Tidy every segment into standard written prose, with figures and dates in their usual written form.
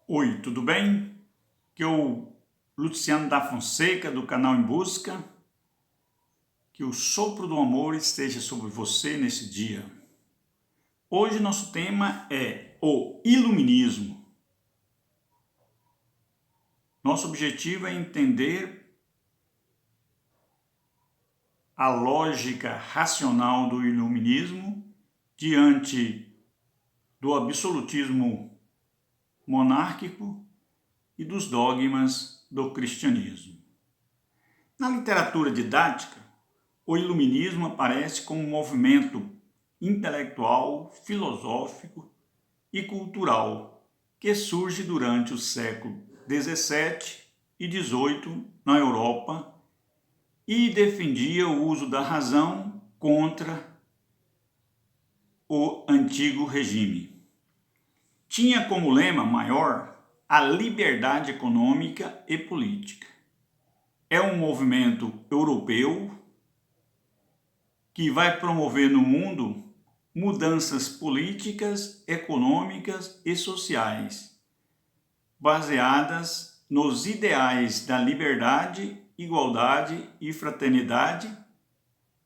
Oi, tudo bem? Que eu, Luciano da Fonseca, do canal Em Busca, que o sopro do amor esteja sobre você nesse dia. Hoje nosso tema é o iluminismo. Nosso objetivo é entender a lógica racional do iluminismo diante do absolutismo monárquico e dos dogmas do cristianismo. Na literatura didática, o iluminismo aparece como um movimento intelectual, filosófico e cultural que surge durante o século XVII e XVIII na Europa e defendia o uso da razão contra o antigo regime. Tinha como lema maior a liberdade econômica e política. É um movimento europeu que vai promover no mundo mudanças políticas, econômicas e sociais, baseadas nos ideais da liberdade, igualdade e fraternidade,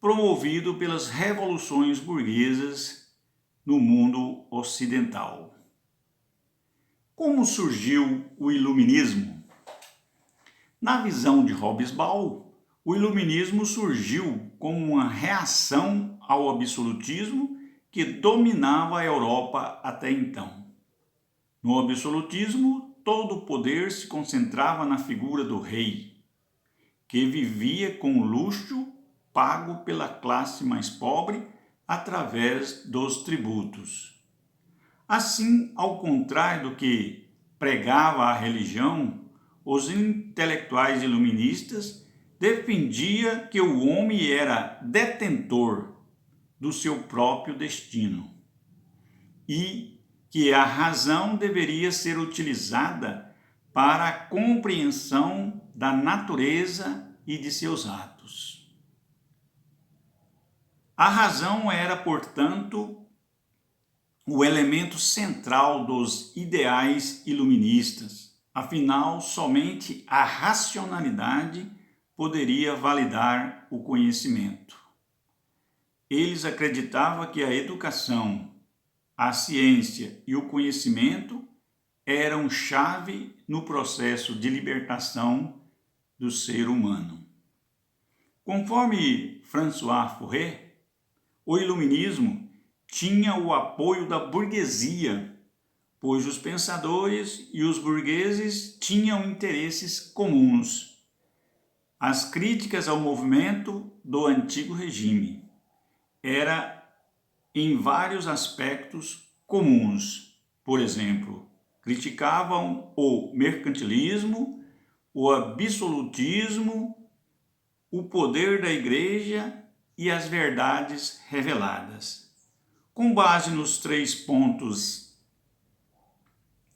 promovido pelas revoluções burguesas no mundo ocidental. Como surgiu o iluminismo? Na visão de Hobsbawm, o iluminismo surgiu como uma reação ao absolutismo que dominava a Europa até então. No absolutismo, todo o poder se concentrava na figura do rei, que vivia com luxo pago pela classe mais pobre através dos tributos. Assim, ao contrário do que pregava a religião, os intelectuais iluministas defendiam que o homem era detentor do seu próprio destino e que a razão deveria ser utilizada para a compreensão da natureza e de seus atos. A razão era, portanto, o elemento central dos ideais iluministas. Afinal, somente a racionalidade poderia validar o conhecimento. Eles acreditavam que a educação, a ciência e o conhecimento eram chave no processo de libertação do ser humano. Conforme François Furet, o iluminismo tinha o apoio da burguesia, pois os pensadores e os burgueses tinham interesses comuns. As críticas ao movimento do antigo regime eram em vários aspectos comuns. Por exemplo, criticavam o mercantilismo, o absolutismo, o poder da igreja e as verdades reveladas. Com base nos 3 pontos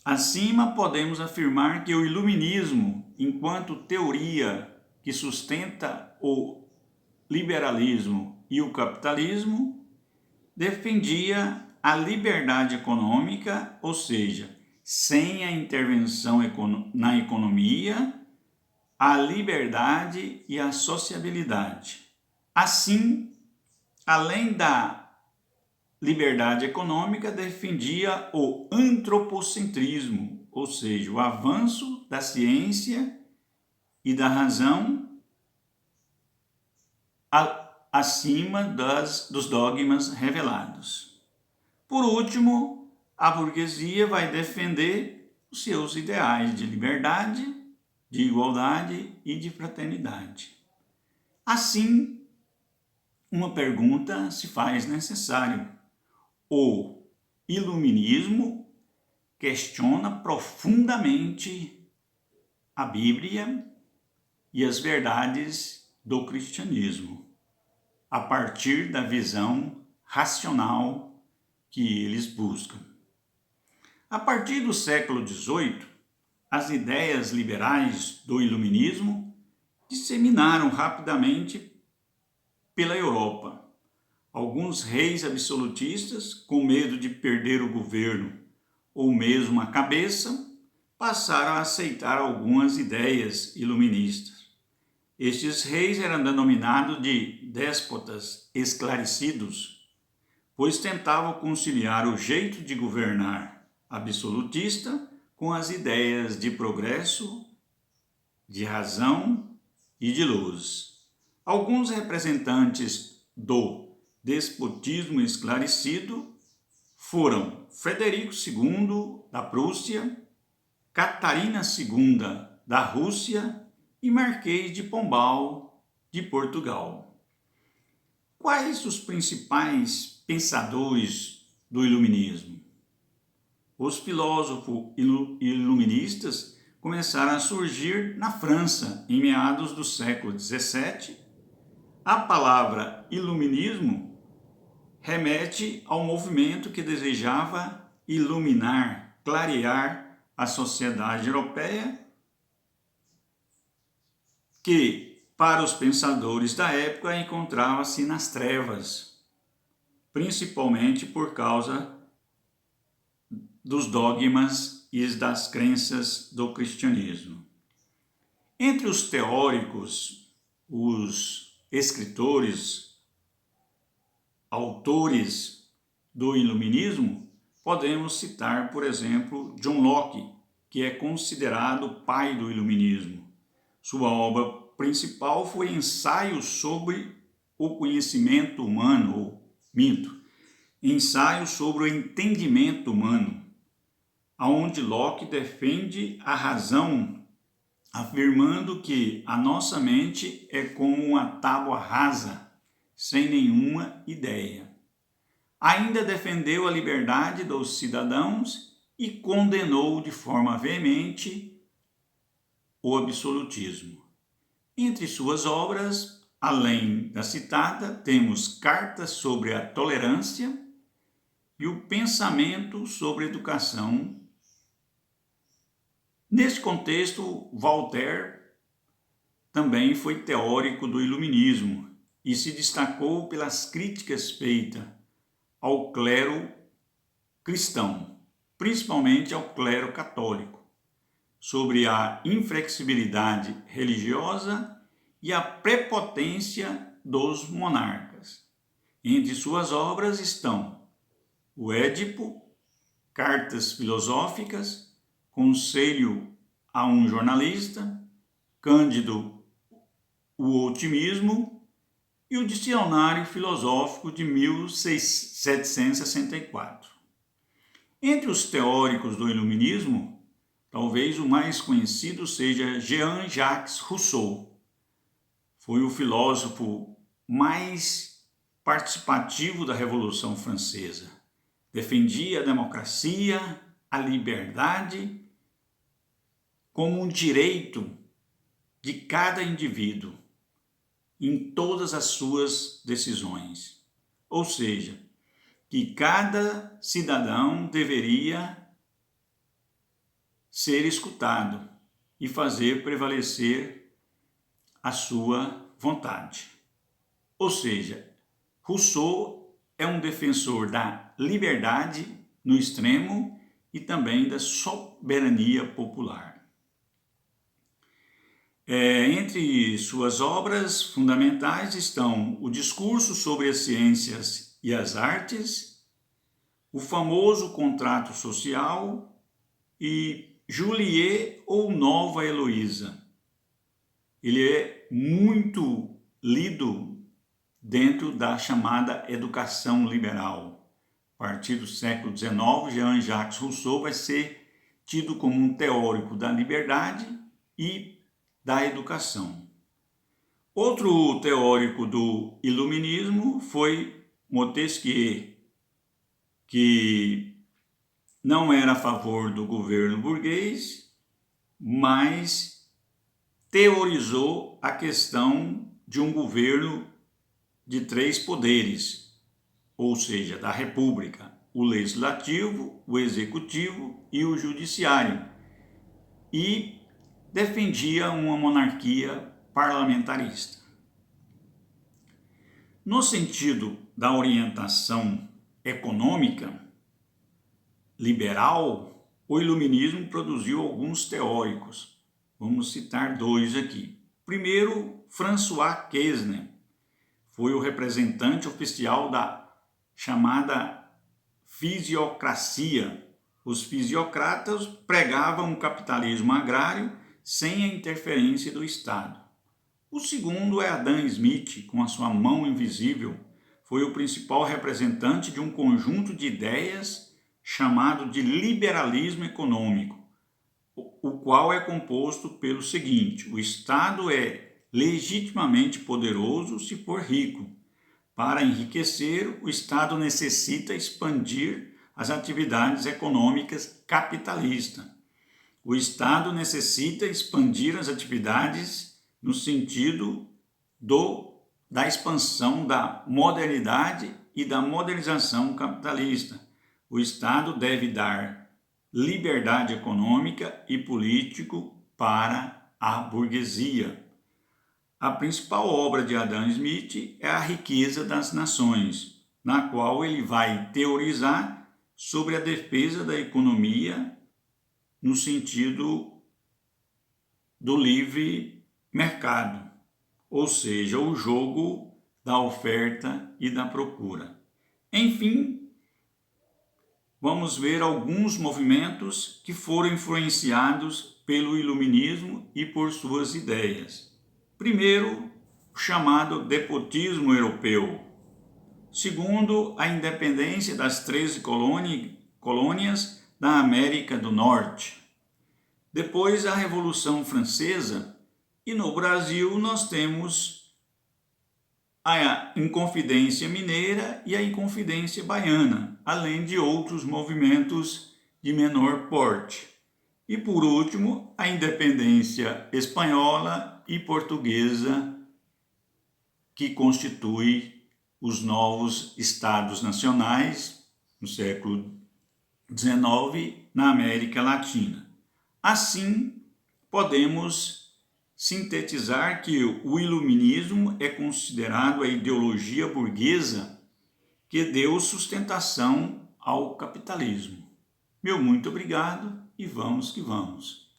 acima, podemos afirmar que o iluminismo, enquanto teoria que sustenta o liberalismo e o capitalismo, defendia a liberdade econômica, ou seja, sem a intervenção na economia, a liberdade e a sociabilidade. Assim, além da liberdade econômica, defendia o antropocentrismo, ou seja, o avanço da ciência e da razão acima dos dogmas revelados. Por último, a burguesia vai defender os seus ideais de liberdade, de igualdade e de fraternidade. Assim, uma pergunta se faz necessária. O iluminismo questiona profundamente a Bíblia e as verdades do cristianismo, a partir da visão racional que eles buscam. A partir do século XVIII, as ideias liberais do iluminismo disseminaram rapidamente pela Europa. Alguns reis absolutistas, com medo de perder o governo ou mesmo a cabeça, passaram a aceitar algumas ideias iluministas. Estes reis eram denominados de déspotas esclarecidos, pois tentavam conciliar o jeito de governar absolutista com as ideias de progresso, de razão e de luz. Alguns representantes do despotismo esclarecido foram Frederico II da Prússia, Catarina II da Rússia e Marquês de Pombal de Portugal. Quais os principais pensadores do iluminismo? Os filósofos iluministas começaram a surgir na França em meados do século XVII. A palavra iluminismo remete ao movimento que desejava iluminar, clarear a sociedade europeia, que, para os pensadores da época, encontrava-se nas trevas, principalmente por causa dos dogmas e das crenças do cristianismo. Entre os teóricos, os escritores, autores do iluminismo, podemos citar, por exemplo, John Locke, que é considerado o pai do iluminismo. Sua obra principal foi Ensaio sobre o Conhecimento Humano, ou Ensaio sobre o Entendimento Humano, onde Locke defende a razão, afirmando que a nossa mente é como uma tábua rasa, sem nenhuma ideia. Ainda defendeu a liberdade dos cidadãos e condenou de forma veemente o absolutismo. Entre suas obras, além da citada, temos Cartas sobre a Tolerância e o Pensamento sobre Educação. Nesse contexto, Voltaire também foi teórico do iluminismo e se destacou pelas críticas feitas ao clero cristão, principalmente ao clero católico, sobre a inflexibilidade religiosa e a prepotência dos monarcas. Entre suas obras estão o Édipo, Cartas Filosóficas, Conselho a um Jornalista, Cândido, o Otimismo e o Dicionário Filosófico de 1764. Entre os teóricos do iluminismo, talvez o mais conhecido seja Jean-Jacques Rousseau. Foi o filósofo mais participativo da Revolução Francesa. Defendia a democracia, a liberdade, como um direito de cada indivíduo em todas as suas decisões. Ou seja, que cada cidadão deveria ser escutado e fazer prevalecer a sua vontade. Ou seja, Rousseau é um defensor da liberdade no extremo e também da soberania popular. Entre suas obras fundamentais estão o Discurso sobre as Ciências e as Artes, o famoso Contrato Social e Juliet ou Nova Heloísa. Ele é muito lido dentro da chamada educação liberal. A partir do século XIX, Jean-Jacques Rousseau vai ser tido como um teórico da liberdade e da educação. Outro teórico do iluminismo foi Montesquieu, que não era a favor do governo burguês, mas teorizou a questão de um governo de 3 poderes, ou seja, da república, o legislativo, o executivo e o judiciário, e defendia uma monarquia parlamentarista. No sentido da orientação econômica liberal, o iluminismo produziu alguns teóricos. Vamos citar dois aqui. Primeiro, François Quesnel, foi o representante oficial da chamada fisiocracia. Os fisiocratas pregavam um capitalismo agrário sem a interferência do Estado. O segundo é Adam Smith, com a sua mão invisível, foi o principal representante de um conjunto de ideias chamado de liberalismo econômico, o qual é composto pelo seguinte: o Estado é legitimamente poderoso se for rico. Para enriquecer, o Estado necessita expandir as atividades econômicas capitalistas. O Estado necessita expandir as atividades no sentido da expansão da modernidade e da modernização capitalista. O Estado deve dar liberdade econômica e política para a burguesia. A principal obra de Adam Smith é A Riqueza das Nações, na qual ele vai teorizar sobre a defesa da economia no sentido do livre mercado, ou seja, o jogo da oferta e da procura. Enfim, vamos ver alguns movimentos que foram influenciados pelo iluminismo e por suas ideias. Primeiro, o chamado despotismo europeu. Segundo, a independência das 13 colônias da América do Norte. Depois, a Revolução Francesa. E no Brasil nós temos a Inconfidência Mineira e a Inconfidência Baiana, além de outros movimentos de menor porte. E por último, a independência espanhola e portuguesa, que constitui os novos estados nacionais no século XIX na América Latina. Assim, podemos sintetizar que o iluminismo é considerado a ideologia burguesa que deu sustentação ao capitalismo. Meu muito obrigado e vamos que vamos.